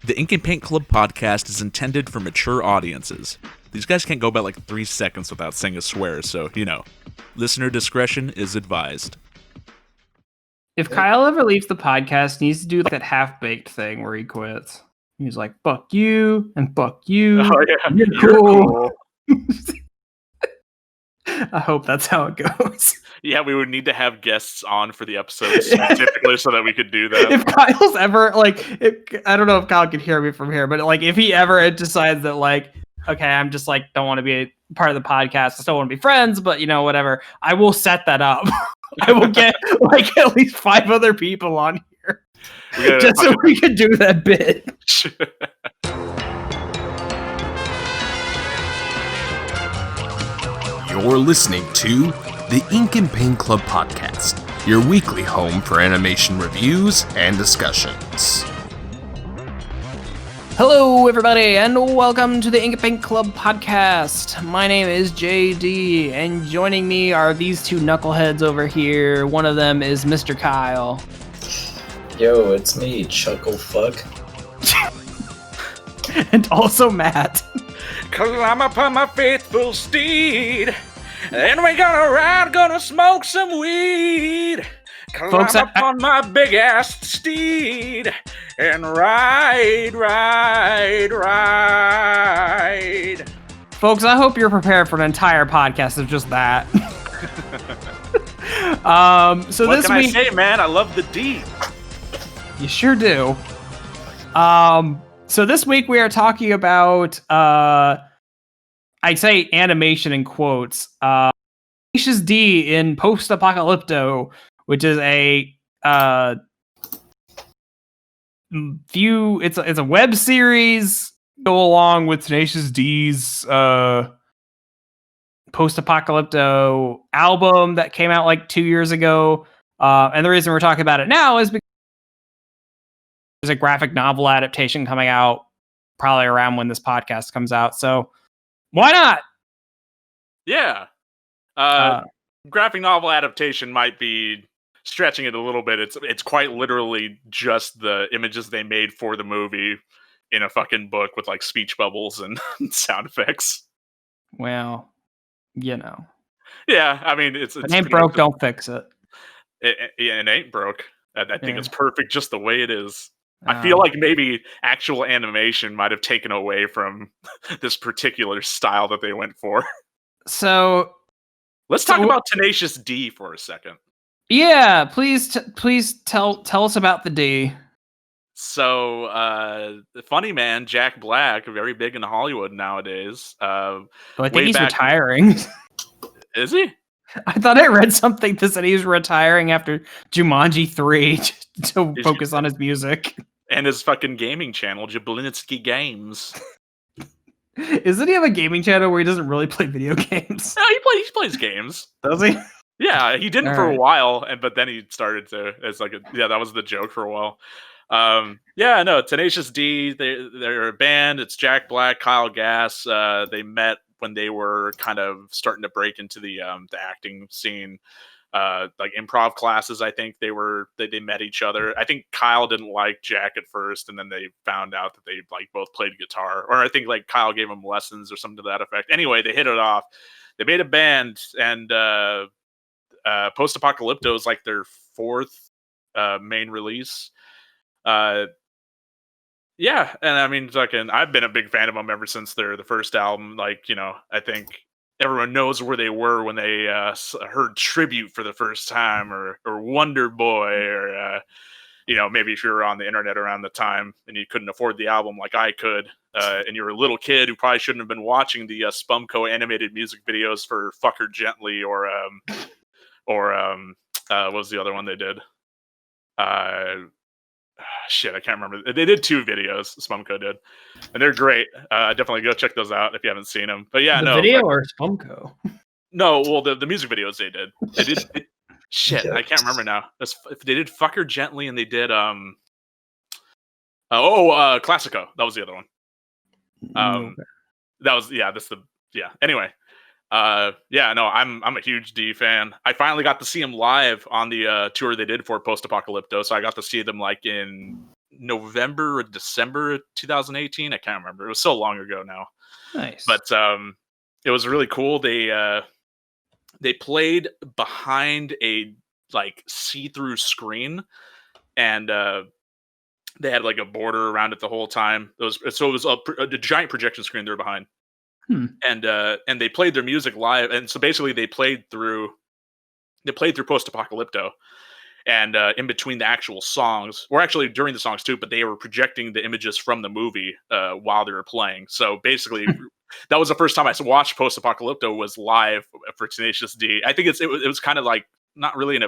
The Ink and Paint Club podcast is intended for mature audiences. These guys can't go about like 3 seconds without saying a swear, so, listener discretion is advised. If Kyle ever leaves the podcast, he needs to do that half-baked thing where he quits. He's like, fuck you, and fuck you. Oh, yeah. You're cool. I hope that's how it goes. Yeah, we would need to have guests on for the episode specifically so that we could do that. If Kyle's ever, I don't know if Kyle can hear me from here, but, if he ever decides that, okay, I'm just, don't want to be a part of the podcast, I still want to be friends, but, whatever, I will set that up. I will get, at least 5 other people on here. Just so we can do that bit. You're listening to the Ink and Paint Club podcast, your weekly home for animation reviews and discussions. Hello, everybody, and welcome to the Ink and Paint Club podcast. My name is JD, and joining me are these two knuckleheads over here. One of them is Mr. Kyle. Yo, it's me, Chucklefuck. And also Matt. 'Cause I'm upon my faithful steed, and we gonna ride, gonna smoke some weed. 'Cause Folks, I'm upon my big ass steed, and ride. Folks, I hope you're prepared for an entire podcast of just that. So what this can week, I say, man? I love the D. you sure do. So this week we are talking about, I say animation in quotes, Tenacious D in Post-Apocalypto, which is a it's a web series go along with Tenacious D's Post-Apocalypto album that came out 2 years ago. And the reason we're talking about it now is because there's a graphic novel adaptation coming out probably around when this podcast comes out. So why not? Yeah. Graphic novel adaptation might be stretching it a little bit. It's quite literally just the images they made for the movie in a fucking book with speech bubbles and sound effects. Well, Yeah, I mean, it's it ain't broke, don't fix it. It ain't broke. I think it's perfect just the way it is. I feel like maybe actual animation might have taken away from this particular style that they went for. So let's talk about Tenacious D for a second. Yeah, please tell us about the D. So, the funny man, Jack Black, very big in Hollywood nowadays. I think he's retiring. Is he? I thought I read something that said he was retiring after Jumanji 3 to focus on his music. And his fucking gaming channel, Jablinski Games. Doesn't he have a gaming channel where he doesn't really play video games? No, he plays games. Does he? Yeah, he didn't for a while, but then he started to. It's that was the joke for a while. Tenacious D, they're a band. It's Jack Black, Kyle Gass. They met when they were kind of starting to break into the acting scene. Improv classes, I think they met each other. I think Kyle didn't like Jack at first, and then they found out that they both played guitar, or I think Kyle gave him lessons or something to that effect. Anyway, they hit it off. They made a band, and Post-Apocalypto is their 4th main release. And I mean, I've been a big fan of them ever since the first album. I think everyone knows where they were when they heard Tribute for the first time, or Wonder Boy, or maybe if you were on the internet around the time and you couldn't afford the album like I could, and you were a little kid who probably shouldn't have been watching the Spumco animated music videos for Fuck Her Gently, or what was the other one they did? Shit, I can't remember. They did 2 videos, Spumco did, and they're great. Definitely go check those out if you haven't seen them. But yeah, video or Spumco? No, well, the music videos they did. Shit, I can't remember now. They did Fuck Her Gently, and they did Classico. That was the other one. That was Anyway, I'm a huge D fan. I finally got to see him live on the tour they did for Post-Apocalypto, so I got to see them in November or December 2018. I can't remember. It was so long ago now. Nice. But it was really cool. They played behind a like see-through screen, and they had like a border around it the whole time. It was a giant projection screen there behind. And they played their music live, and so basically they played through Post-Apocalypto, and in between the actual songs, or actually during the songs too, but they were projecting the images from the movie while they were playing. So basically, that was the first time I watched Post-Apocalypto was live for Tenacious D. I think it was kind of like not really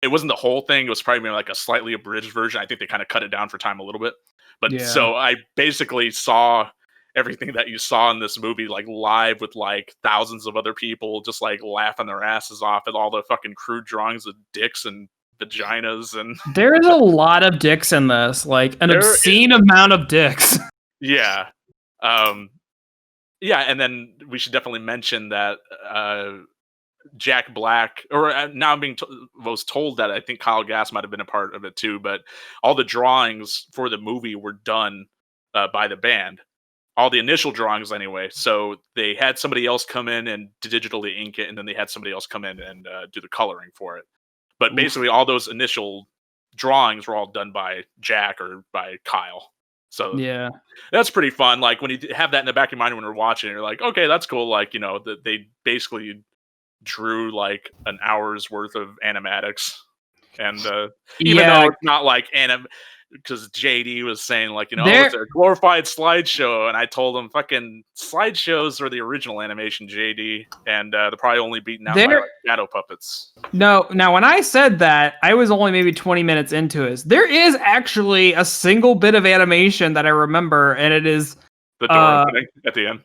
it wasn't the whole thing. It was probably like a slightly abridged version. I think they kind of cut it down for time a little bit. But so I basically saw everything that you saw in this movie like live with like thousands of other people just like laughing their asses off at all the fucking crude drawings of dicks and vaginas. And there's a lot of dicks in this, like an obscene amount of dicks. Yeah. Yeah, and then we should definitely mention that Jack Black, or now I'm was told that I think Kyle Gass might have been a part of it too, but all the drawings for the movie were done by the band. All the initial drawings anyway. So they had somebody else come in and digitally ink it, and then they had somebody else come in and do the coloring for it. But basically all those initial drawings were all done by Jack or by Kyle. So yeah, that's pretty fun. Like when you have that in the back of your mind when you're watching, you're like, okay, that's cool. Like, you know, they basically drew like an hour's worth of animatics. And even though it's not like because JD was saying like, you know, it's a glorified slideshow, and I told him fucking slideshows are the original animation, JD, and they're probably only beaten out by like shadow puppets. No, now when I said that, I was only maybe 20 minutes into it. There is actually a single bit of animation that I remember, and it is the door opening at the end.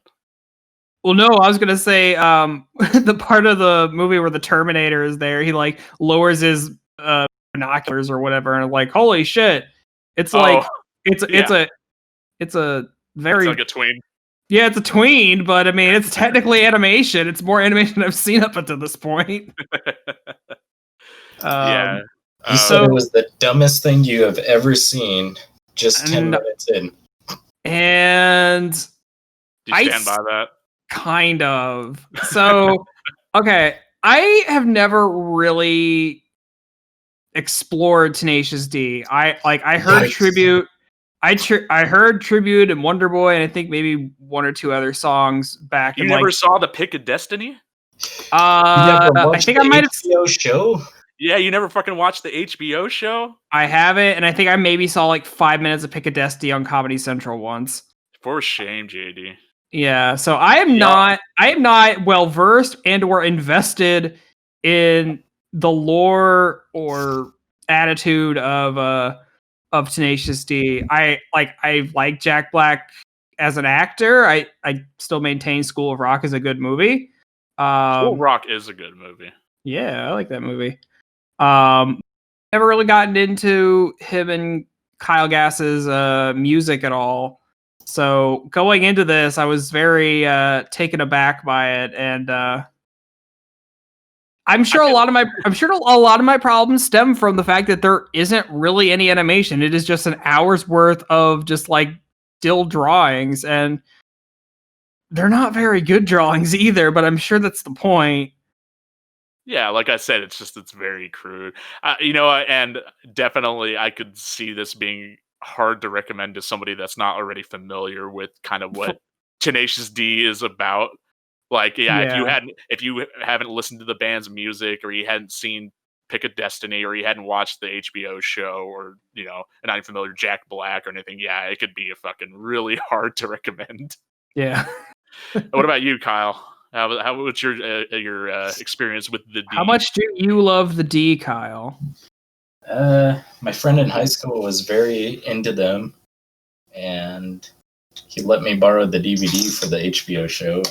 Well, no, I was gonna say the part of the movie where the Terminator is there. He like lowers his binoculars or whatever, and like, holy shit! It's like it's a very it's like a tween. Yeah, it's a tween, but I mean, it's technically animation. It's more animation than I've seen up until this point. Yeah. You said it was the dumbest thing you have ever seen. Just 10 minutes in. And do you stand by that? Kind of. So, okay, I have never really explored Tenacious D. I heard Tribute. I heard Tribute and Wonder Boy, and I think maybe one or two other songs back. You never saw the Pick of Destiny? I think I might have HBO show. Yeah, you never fucking watched the HBO show? I haven't, and I think I maybe saw like 5 minutes of Pick of Destiny on Comedy Central once. For shame, JD. Yeah, so I am not well versed and or invested in the lore or attitude of Tenacious D. I like Jack Black as an actor. I still maintain School of Rock is a good movie. School of Rock is a good movie. Yeah, I like that movie. Never really gotten into him and Kyle Gass's music at all. So going into this, I was very taken aback by it, and I'm sure a lot of my problems stem from the fact that there isn't really any animation. It is just an hour's worth of just like still drawings, and they're not very good drawings either. But I'm sure that's the point. Yeah, like I said, it's very crude. You know, and definitely I could see this being hard to recommend to somebody that's not already familiar with kind of what Tenacious D is about. Like, if you haven't listened to the band's music, or you hadn't seen Pick a Destiny, or you hadn't watched the HBO show, or you know, and not familiar with Jack Black or anything, yeah, it could be a fucking really hard to recommend. Yeah. What about you, Kyle? What's your experience with the D? How much do you love the D, Kyle? My friend in high school was very into them, and he let me borrow the DVD for the HBO show.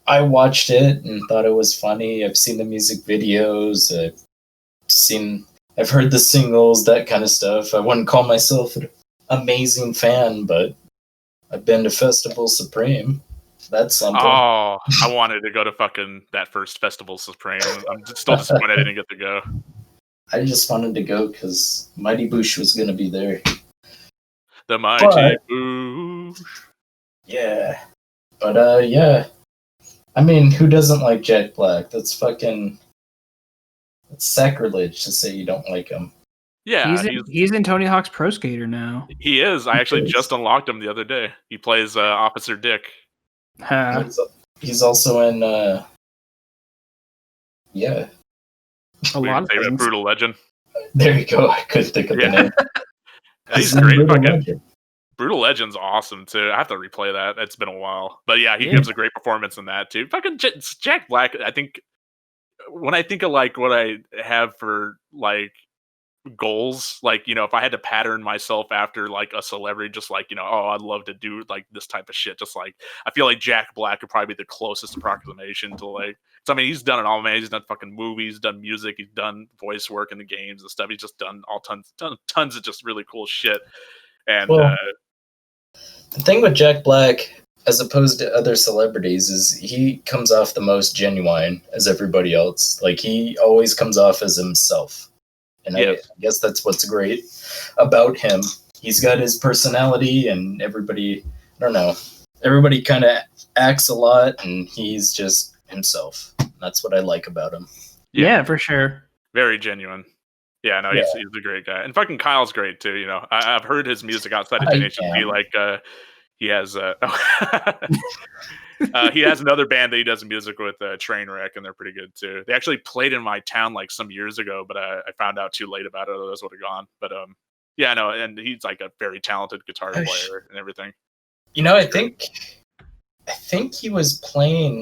I watched it and thought it was funny. I've seen the music videos. I've heard the singles, that kind of stuff. I wouldn't call myself an amazing fan, but I've been to Festival Supreme. That's something. Oh, I wanted to go to fucking that first Festival Supreme. I'm still disappointed I didn't get to go. I just wanted to go because Mighty Boosh was gonna be there. The Mighty Boosh. Yeah, but yeah. I mean, who doesn't like Jack Black? That's sacrilege to say you don't like him. Yeah, he's in Tony Hawk's Pro Skater now. he is. I actually just unlocked him the other day. He plays Officer Dick. He's also in yeah. A lot of things. Brutal Legend. There you go. I couldn't think of the name. He's great. Brutal Legend's awesome too. I have to replay that. It's been a while, but yeah, he gives a great performance in that too. Fucking Jack Black. I think when I think of like what I have for like goals, like, you know, if I had to pattern myself after like a celebrity, just like, you know, oh, I'd love to do like this type of shit. Just like, I feel like Jack Black could probably be the closest approximation to like, so, I mean, he's done it all, man. He's done fucking movies, done music, he's done voice work in the games and stuff. He's just done tons of just really cool shit. And the thing with Jack Black, as opposed to other celebrities, is he comes off the most genuine as everybody else. Like, he always comes off as himself. And I guess that's what's great about him. He's got his personality, and everybody, I don't know, everybody kind of acts a lot, and he's just himself. That's what I like about him. Yeah, for sure. Very genuine. Yeah, no, he's a great guy. And fucking Kyle's great, too, you know. I've heard his music outside of Tenacious D. Like, he has he has another band that he does music with, Trainwreck, and they're pretty good too. They actually played in my town like some years ago, but I found out too late about it. Otherwise, would have gone. But yeah, no, and he's like a very talented guitar player and everything. You know, I think he was playing.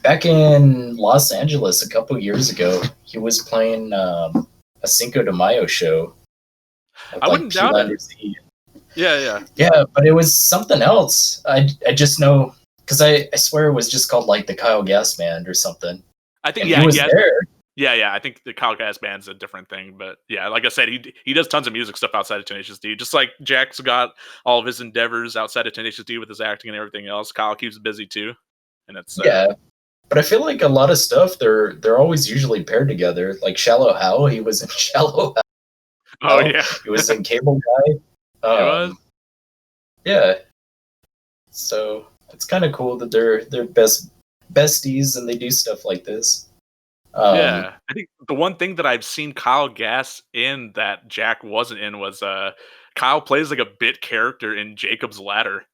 Back in Los Angeles a couple years ago, he was playing a Cinco de Mayo show. I wouldn't doubt it. Yeah, but it was something else. I just know because I swear it was just called like the Kyle Gass Band or something. I think he was there. Yeah. I think the Kyle Gass Band's a different thing, but yeah, like I said, he does tons of music stuff outside of Tenacious D. Just like Jack's got all of his endeavors outside of Tenacious D with his acting and everything else. Kyle keeps busy too, and it's But I feel like a lot of stuff they're always usually paired together. Like Shallow Hal, he was in Shallow Hal. Oh yeah, he was in Cable Guy. He was. Yeah. So it's kind of cool that they're besties and they do stuff like this. Yeah, I think the one thing that I've seen Kyle Gass in that Jack wasn't in was Kyle plays like a bit character in Jacob's Ladder,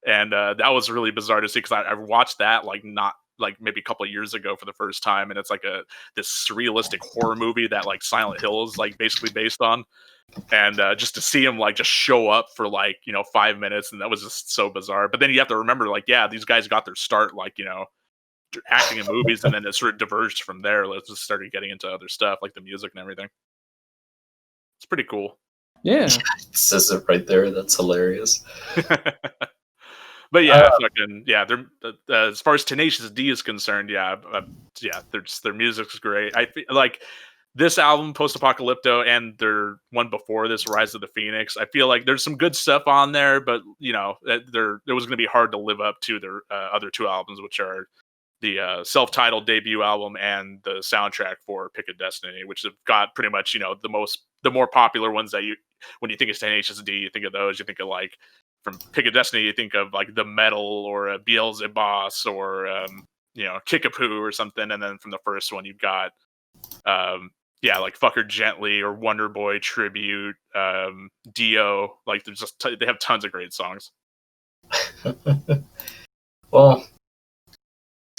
and that was really bizarre to see because I watched that like not like maybe a couple of years ago for the first time, and it's like this surrealistic horror movie that like Silent Hill is like basically based on. And just to see him like just show up for like, you know, 5 minutes, and that was just so bizarre. But then you have to remember, like, yeah, these guys got their start like, you know, acting in movies, and then it sort of diverged from there. Let's just started getting into other stuff like the music and everything. It's pretty cool. Yeah, it says it right there. That's hilarious. But yeah, they're as far as Tenacious D is concerned, their music's great. I feel like this album, Post-Apocalypto, and their one before this, Rise of the Phoenix, I feel like there's some good stuff on there, but you know, it was going to be hard to live up to their other two albums, which are the self-titled debut album and the soundtrack for Pick a Destiny, which have got pretty much, you know, the more popular ones that when you think of Tenacious D, you think of those. You think of like from Pick a Destiny, you think of like The Metal or Beelzebub or you know, Kickapoo or something, and then from the first one you've got like Fuck Her Gently or Wonder Boy Tribute, Dio. Like there's just they have tons of great songs. Well,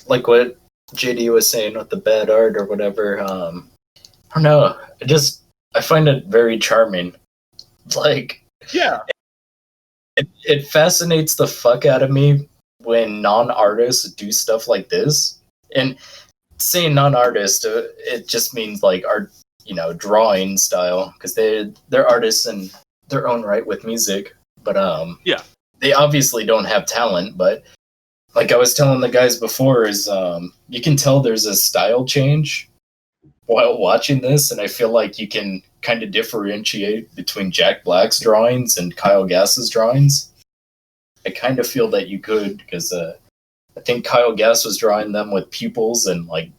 like what JD was saying with the bad art or whatever, I don't know. I find it very charming. Like, yeah, it fascinates the fuck out of me when non-artists do stuff like this. And saying non-artist, it just means like art, you know, drawing style, because they're artists in their own right with music. But they obviously don't have talent. But like I was telling the guys before, is you can tell there's a style change while watching this, and I feel like you can kind of differentiate between Jack Black's drawings and Kyle Gass's drawings. I kind of feel that you could, because I think Kyle Gass was drawing them with pupils and like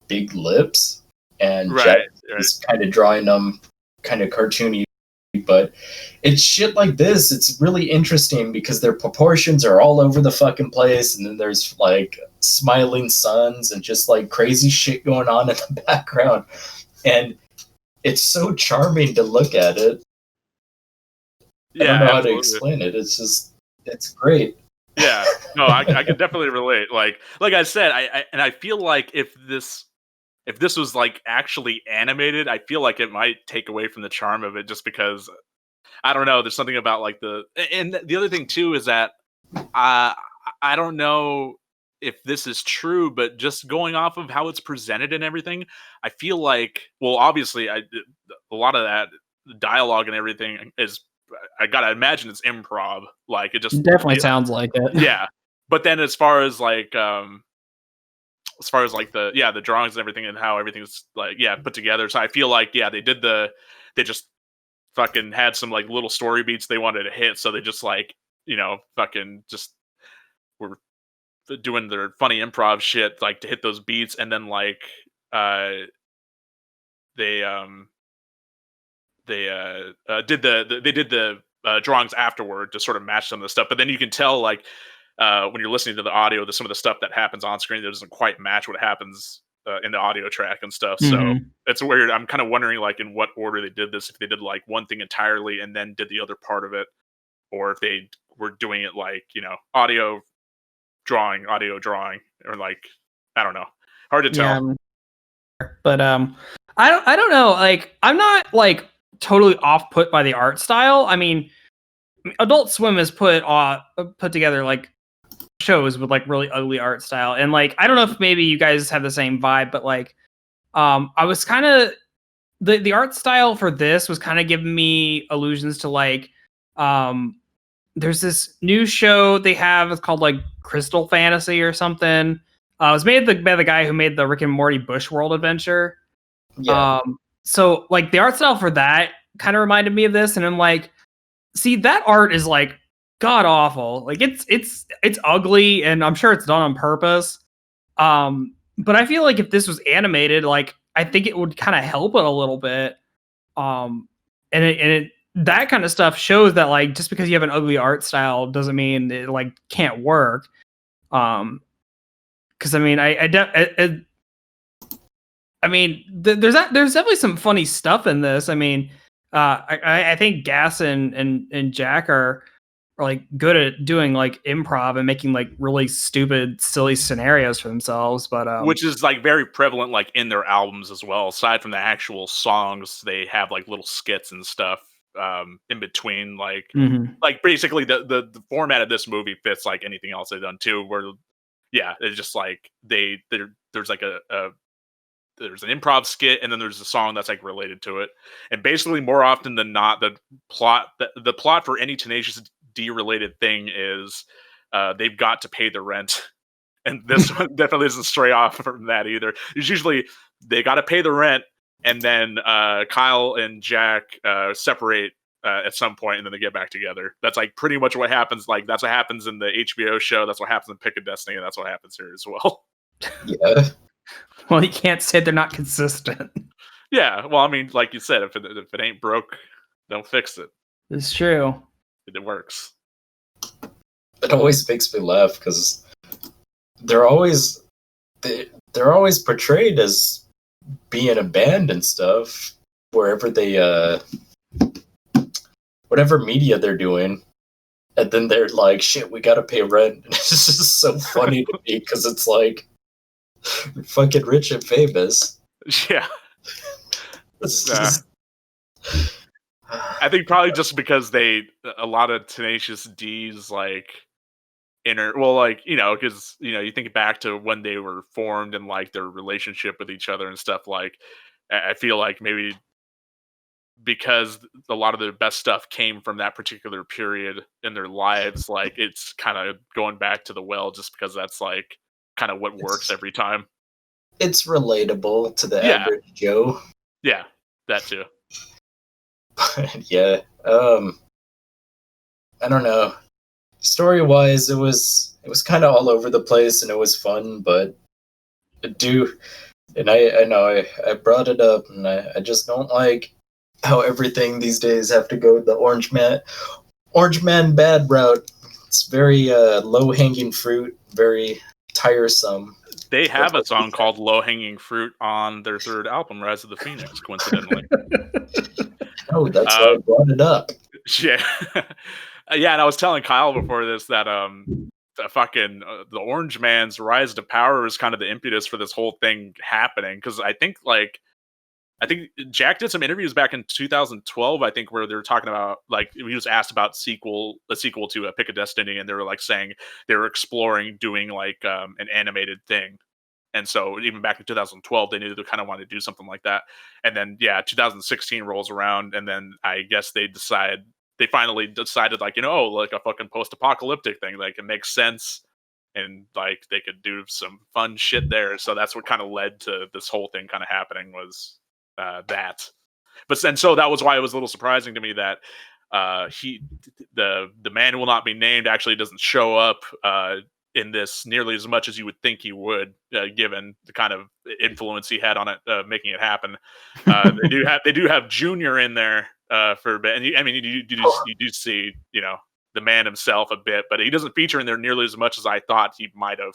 big lips, and Right, Jack right. is kind of drawing them kind of cartoony. But it's shit like this. It's really interesting because their proportions are all over the fucking place, and then there's like smiling suns and just like crazy shit going on in the background, and it's so charming to look at it. I don't know how to explain it. It's great. Yeah, no, I can definitely relate. Like I said, I feel like if this was like actually animated, I feel like it might take away from the charm of it, just because I don't know. There's something about like and the other thing too is that I don't know if this is true, but just going off of how it's presented and everything, I feel like, well, obviously, a lot of that dialogue and everything is, I gotta imagine it's improv. Like it just Definitely sounds like it. yeah. But then as far as like the the drawings and everything and how everything's like put together, so I feel like they just fucking had some like little story beats they wanted to hit, so they just like fucking just were doing their funny improv shit like to hit those beats, and then like they did the drawings afterward to sort of match some of the stuff, but then you can tell like when you're listening to the audio, some of the stuff that happens on screen that doesn't quite match what happens in the audio track and stuff. So it's weird. I'm kind of wondering like in what order they did this, if they did like one thing entirely and then did the other part of it, or if they were doing it like audio drawing, or like I don't know. Hard to tell. Yeah, but I don't know. Like I'm not like totally off put by the art style. I mean, Adult Swim has put together like shows with like really ugly art style, and like I don't know if maybe you guys have the same vibe, but like I was kind of the art style for this was kind of giving me allusions to like there's this new show they have, it's called like Crystal Fantasy or something. It was made by the guy who made the Rick and Morty Bush World adventure. Yeah. So like the art style for that kind of reminded me of this, and I'm like, see, that art is like god awful. Like it's ugly, and I'm sure it's done on purpose. But I feel like if this was animated, like I think it would kind of help it a little bit. And it that kind of stuff shows that like just because you have an ugly art style doesn't mean it like can't work. Because I mean, there's definitely some funny stuff in this. I mean, I think Gas and Jack are like good at doing like improv and making like really stupid, silly scenarios for themselves. But which is like very prevalent like in their albums as well. Aside from the actual songs, they have like little skits and stuff in between. Like like basically the format of this movie fits like anything else they've done too. Where it's just like there's like there's an improv skit, and then there's a song that's like related to it. And basically, more often than not, the plot for any Tenacious D related thing is they've got to pay the rent. And this one definitely doesn't stray off from that either. It's usually they got to pay the rent, and then Kyle and Jack separate at some point, and then they get back together. That's like pretty much what happens. Like that's what happens in the HBO show. That's what happens in Pick of Destiny, and that's what happens here as well. Yeah. Well, you can't say they're not consistent. Yeah, well, I mean, like you said, if it ain't broke, don't fix it. It's true. It works. It always makes me laugh because they're always portrayed as being a band and stuff wherever they whatever media they're doing, and then they're like, "Shit, we gotta pay rent." And it's just so funny to me because it's like you're fucking rich and famous. Yeah. I think probably just because a lot of Tenacious D's like because you think back to when they were formed and like their relationship with each other and stuff. Like I feel like maybe because a lot of their best stuff came from that particular period in their lives, like it's kind of going back to the well, just because that's like kind of what works every time. It's relatable to the average Joe. Yeah, that too. But yeah, I don't know. Story-wise, it was kind of all over the place, and it was fun. But And I know I brought it up, and I just don't like how everything these days have to go the Orange Man bad route. It's very low hanging fruit, very tiresome. They have a song called "Low Hanging Fruit" on their third album, "Rise of the Phoenix." Coincidentally, Oh, that's why I brought it up. yeah, yeah. And I was telling Kyle before this that the Orange Man's rise to power is kind of the impetus for this whole thing happening. Because I think Jack did some interviews back in 2012. I think where they were talking about like he was asked about a sequel to Pick a Destiny, and they were like saying they were exploring doing like an animated thing. And so even back in 2012, they knew they kind of wanted to do something like that. And then 2016 rolls around, and then I guess they finally decided like like a fucking post-apocalyptic thing, like it makes sense, and like they could do some fun shit there. So that's what kind of led to this whole thing kind of happening was that. But then so that was why it was a little surprising to me that the man who will not be named actually doesn't show up in this nearly as much as you would think he would, given the kind of influence he had on it, making it happen. They do have Junior in there for a bit, and you do see the man himself a bit, but he doesn't feature in there nearly as much as I thought he might have.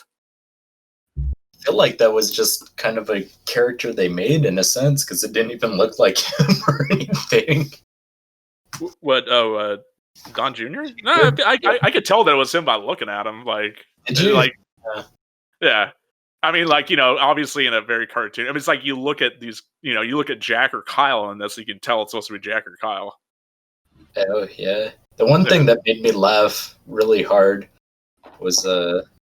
I feel like that was just kind of a character they made in a sense, because it didn't even look like him or anything. What? Oh, Don Jr.? No, I could tell that it was him by looking at him. Like, Did you? Like, yeah. I mean, like, obviously in a very cartoon. I mean, it's like you look at these, you look at Jack or Kyle in this, you can tell it's supposed to be Jack or Kyle. Oh yeah. The one thing that made me laugh really hard was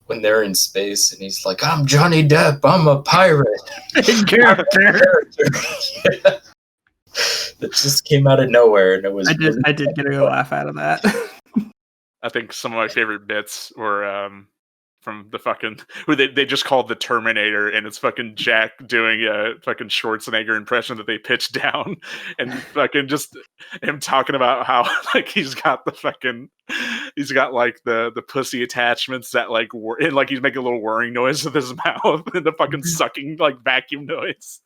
when they're in space and he's like, "I'm Johnny Depp. I'm a pirate." Character. Yeah. That just came out of nowhere, and it was. I did get a laugh out of that. I think some of my favorite bits were from the fucking who they just called the Terminator, and it's fucking Jack doing a fucking Schwarzenegger impression that they pitched down, and fucking just him talking about how like he's got like the pussy attachments that like and like he's making a little whirring noise with his mouth and the fucking sucking like vacuum noise.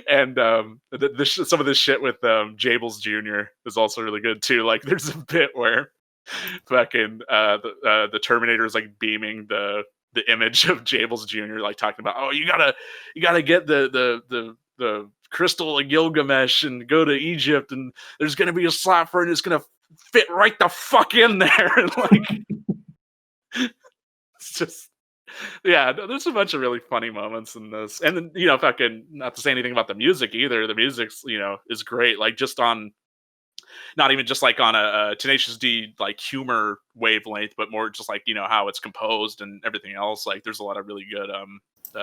And some of this shit with Jables Jr. is also really good too. Like there's a bit where fucking the Terminator is like beaming the image of Jables Jr. like talking about, oh, you gotta get the crystal of Gilgamesh and go to Egypt, and there's gonna be a slot for it, and it's gonna fit right the fuck in there. And like it's just there's a bunch of really funny moments in this. And then, fucking not to say anything about the music either. The music's, is great. Like just on, not even just like on a Tenacious D, like humor wavelength, but more just like, how it's composed and everything else. Like there's a lot of really good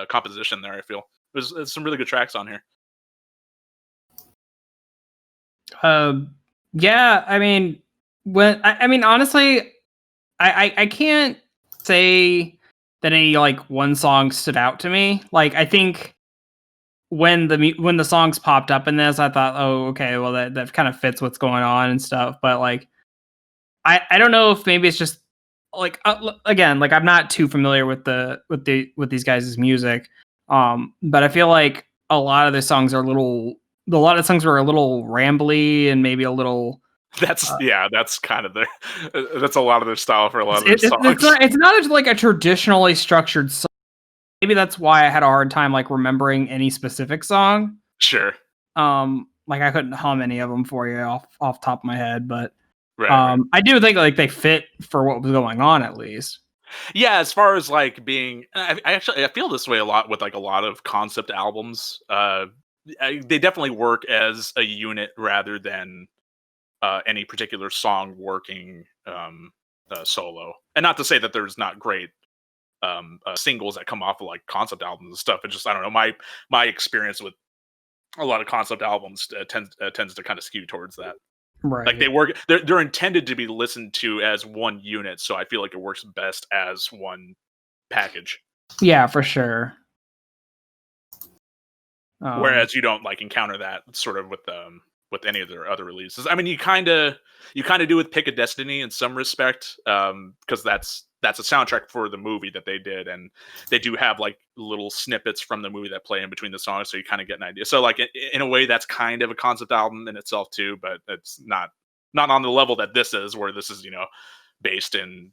composition there, I feel. There's some really good tracks on here. Yeah, I mean, honestly, I can't say that any like one song stood out to me. Like I think when the songs popped up in this, I thought, oh, okay, well that kind of fits what's going on and stuff. But like, I don't know if maybe it's just like again, like I'm not too familiar with these guys' music. But I feel like a lot of the songs were a little rambly and maybe a little. That's kind of that's a lot of their style for a lot of their songs. It's not like a traditionally structured song. Maybe that's why I had a hard time like remembering any specific song. Sure. Like I couldn't hum any of them for you off top of my head, but right. I do think like they fit for what was going on at least. Yeah, as far as like being, I feel this way a lot with like a lot of concept albums. They definitely work as a unit rather than any particular song working solo. And not to say that there's not great singles that come off of like concept albums and stuff. It just, I don't know, my experience with a lot of concept albums tends to kind of skew towards that. Right. Like they're intended to be listened to as one unit, so I feel like it works best as one package. Yeah, for sure. Whereas you don't like encounter that sort of with any of their other releases. I mean, you kind of do with Pick a Destiny in some respect, because that's that's a soundtrack for the movie that they did, and they do have like little snippets from the movie that play in between the songs, so you kind of get an idea. So like in a way, that's kind of a concept album in itself too, but it's not on the level that this is, where this is based in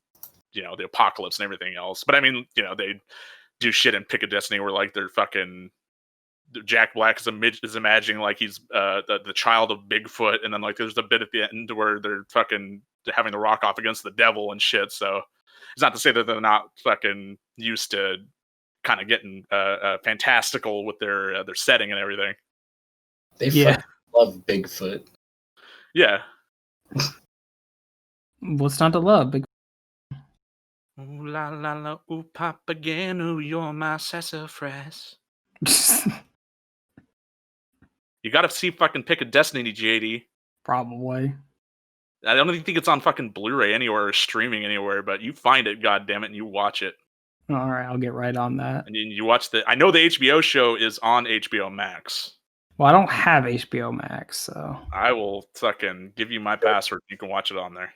the apocalypse and everything else. But I mean, they do shit in Pick a Destiny where like they're fucking Jack Black is imagining like he's the child of Bigfoot, and then like there's a bit at the end where they're fucking having to rock off against the devil and shit. So it's not to say that they're not fucking used to kind of getting fantastical with their setting and everything. They fucking love Bigfoot. Yeah. What's not to love? Ooh la la la, ooh papageno, you're my sassafras. You gotta see fucking Pick a Destiny, JD. Probably. I don't even think it's on fucking Blu-ray anywhere or streaming anywhere, but you find it, goddammit, and you watch it. All right, I'll get right on that. And you watch I know the HBO show is on HBO Max. Well, I don't have HBO Max, so I will fucking give you my password. You can watch it on there.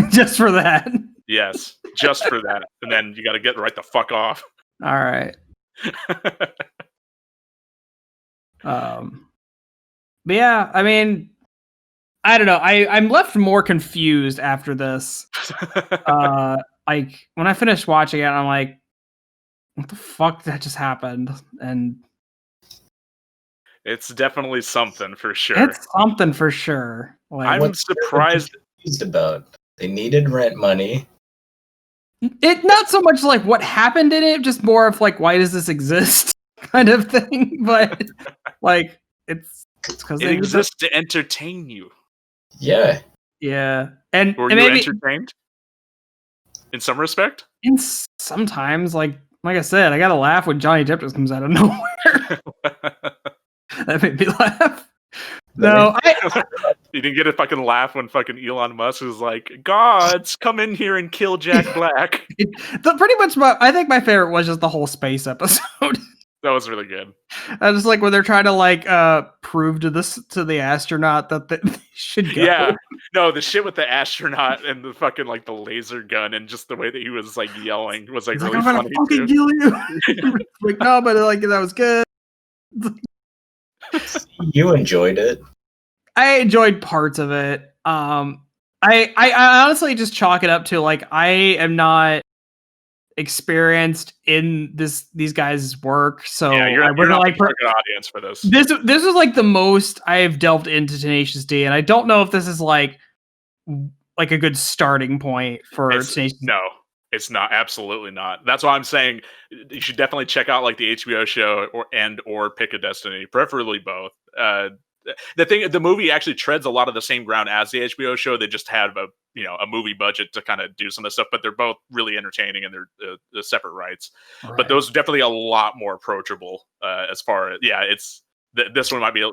just for that. Yes, just for that. And then you got to get right the fuck off. All right. But yeah, I mean, I don't know. I'm left more confused after this. Like when I finished watching it, I'm like, what the fuck that just happened? And it's definitely something for sure. It's something for sure. Like, I'm surprised. Confused about. They needed rent money. It not so much like what happened in it, just more of like, why does this exist kind of thing. But like it's because it exists to entertain you. Yeah. Yeah. And were and you maybe, entertained in some respect? and sometimes like I said, I gotta laugh when Johnny Depp just comes out of nowhere. That made me laugh. No, you didn't get a fucking laugh when fucking Elon Musk was like, "Gods, come in here and kill Jack Black." Pretty much, I think my favorite was just the whole space episode. That was really good. I just like when they're trying to like prove to the astronaut that they should go. Yeah, no, the shit with the astronaut and the fucking like the laser gun and just the way that he was like yelling was like really I'm funny. gonna fucking kill you. Like no, but like that was good. You enjoyed it. I enjoyed parts of it. I honestly just chalk it up to like I am not experienced in these guys' work, so yeah, you're not like a target audience for this. This is like the most I've delved into Tenacious D, and I don't know if this is like a good starting point for Tenacious D. No, it's not. Absolutely not. That's why I'm saying you should definitely check out like the HBO show or Pick a Destiny, preferably both. The movie actually treads a lot of the same ground as the HBO show. They just have a movie budget to kind of do some of the stuff, but they're both really entertaining and they're separate rights. Right. But those are definitely a lot more approachable as far as it's. This one might be,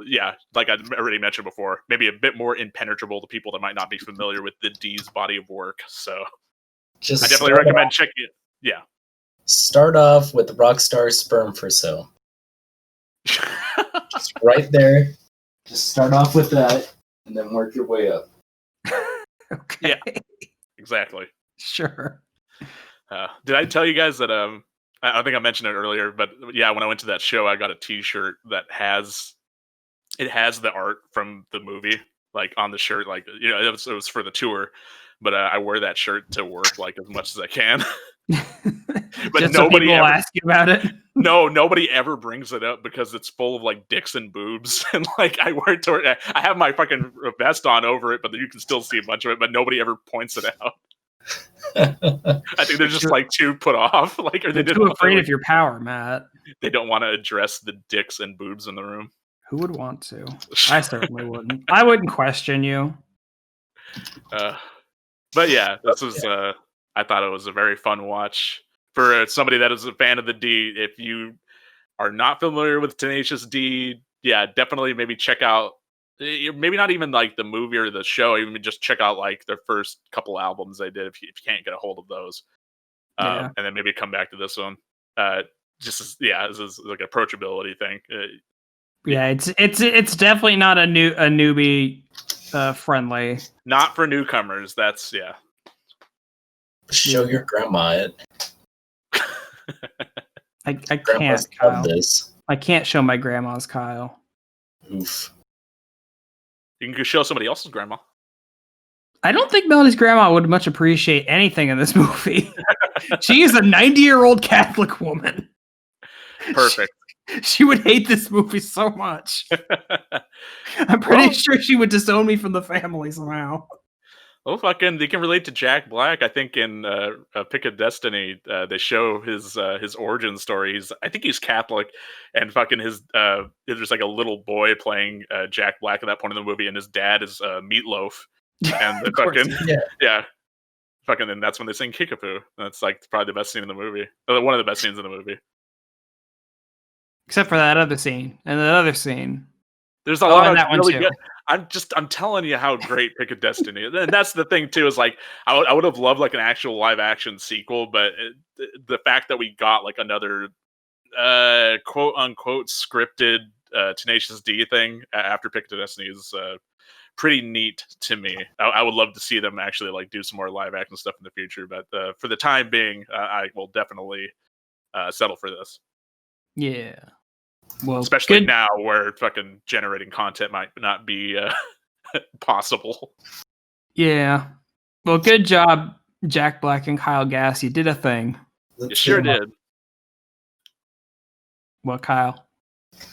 like I already mentioned before, maybe a bit more impenetrable to people that might not be familiar with the D's body of work. So I definitely recommend checking it. Yeah. Start off with Rockstar Sperm for Sale. Just right there. Just start off with that and then work your way up. Okay. Yeah, exactly. Sure. Did I tell you guys that I think I mentioned it earlier, but yeah, when I went to that show, I got a T-shirt that has the art from the movie, like on the shirt, like it was for the tour, but I wear that shirt to work like as much as I can. But just nobody so people ask you about it. No, nobody ever brings it up because it's full of like dicks and boobs, and like I wear it. I have my fucking vest on over it, but you can still see a bunch of it. But nobody ever points it out. I think they're just like too put off, like, or they're too afraid of your power, Matt. They don't want to address the dicks and boobs in the room. Who would want to? I certainly wouldn't. I wouldn't question you. But yeah, this was. I thought it was a very fun watch for somebody that is a fan of the D. If you are not familiar with Tenacious D, yeah, definitely maybe check out. Maybe not even like the movie or the show. Even just check out like their first couple albums they did if you can't get a hold of those, and then maybe come back to this one. This is like an approachability thing. Yeah, it's definitely not a newbie friendly. Not for newcomers. That's Show your grandma it. I Grandma's can't, love Kyle. this. I can't show my grandma's, Kyle. Oof. You can go show somebody else's grandma. I don't think Melody's grandma would much appreciate anything in this movie. She is a 90-year-old Catholic woman. Perfect. She would hate this movie so much. I'm pretty sure she would disown me from the family somehow. Oh, fucking! They can relate to Jack Black. I think in Pick of Destiny, they show his origin story. I think he's Catholic, and fucking there's like a little boy playing Jack Black at that point in the movie, and his dad is Meatloaf, and the fucking fucking, and that's when they sing Kickapoo. That's like probably the best scene in the movie, one of the best scenes in the movie. Except for that other scene and that other scene. There's a lot of that one really too. good. I'm telling you how great Pick of Destiny is. And that's the thing too, is like I would have loved like an actual live action sequel, but the fact that we got like another quote unquote scripted Tenacious D thing after Pick of Destiny is pretty neat to me. I would love to see them actually like do some more live action stuff in the future, but for the time being, I will definitely settle for this. Yeah. Well, especially now where fucking generating content might not be possible. Yeah. Well, good job, Jack Black and Kyle Gass. You did a thing. You sure did. What, Kyle?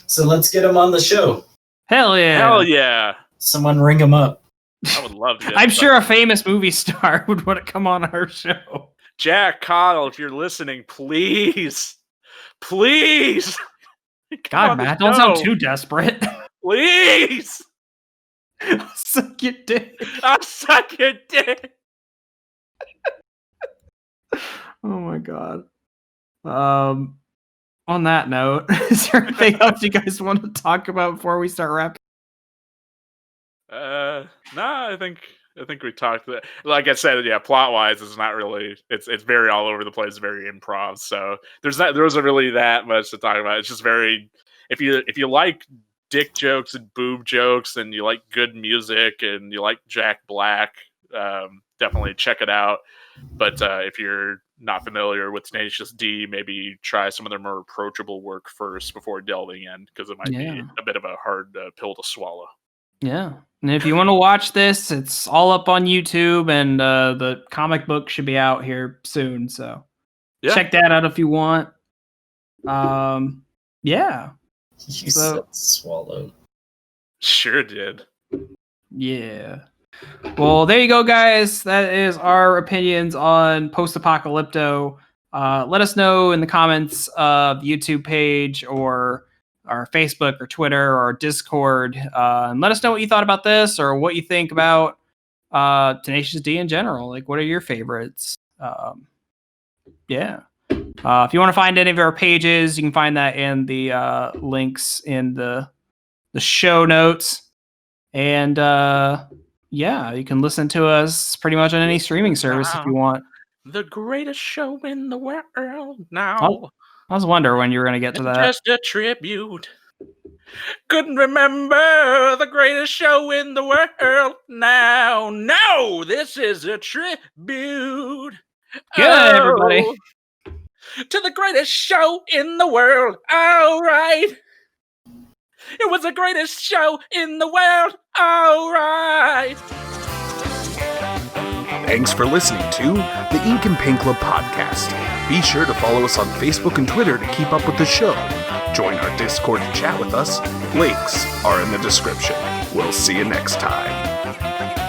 So let's get him on the show. Hell yeah. Hell yeah. Someone ring him up. I would love to. I'm sure a famous movie star would want to come on our show. Jack, Kyle, if you're listening, please. Please. God, Matt, don't sound too desperate. Please. I'll suck your dick. I'll suck your dick. Oh my god. On that note, is there anything else you guys want to talk about before we start wrapping? I think we talked. Like I said, yeah, plot wise, it's not really. It's very all over the place, very improv. So there wasn't really that much to talk about. It's just very. If you like dick jokes and boob jokes, and you like good music, and you like Jack Black, definitely check it out. But if you're not familiar with Tenacious D, maybe try some of their more approachable work first before delving in, because it might be a bit of a hard pill to swallow. Yeah. And if you want to watch this, it's all up on YouTube, and the comic book should be out here soon. So check that out if you want. Yeah. You said swallow. Sure did. Yeah. Well, there you go, guys. That is our opinions on Post-Apocalypto. Let us know in the comments of the YouTube page or our Facebook or Twitter or Discord. And let us know what you thought about this or what you think about Tenacious D in general. Like, what are your favorites? Yeah. If you want to find any of our pages, you can find that in the links in the show notes. And yeah, you can listen to us pretty much on any streaming service if you want. The greatest show in the world now. I was wondering when you were going to get to that. Just a tribute. Couldn't remember the greatest show in the world now. No, this is a tribute. Good, everybody. To the greatest show in the world. All right. It was the greatest show in the world. All right. Thanks for listening to the Ink and Paint Club podcast. Be sure to follow us on Facebook and Twitter to keep up with the show. Join our Discord to chat with us. Links are in the description. We'll see you next time.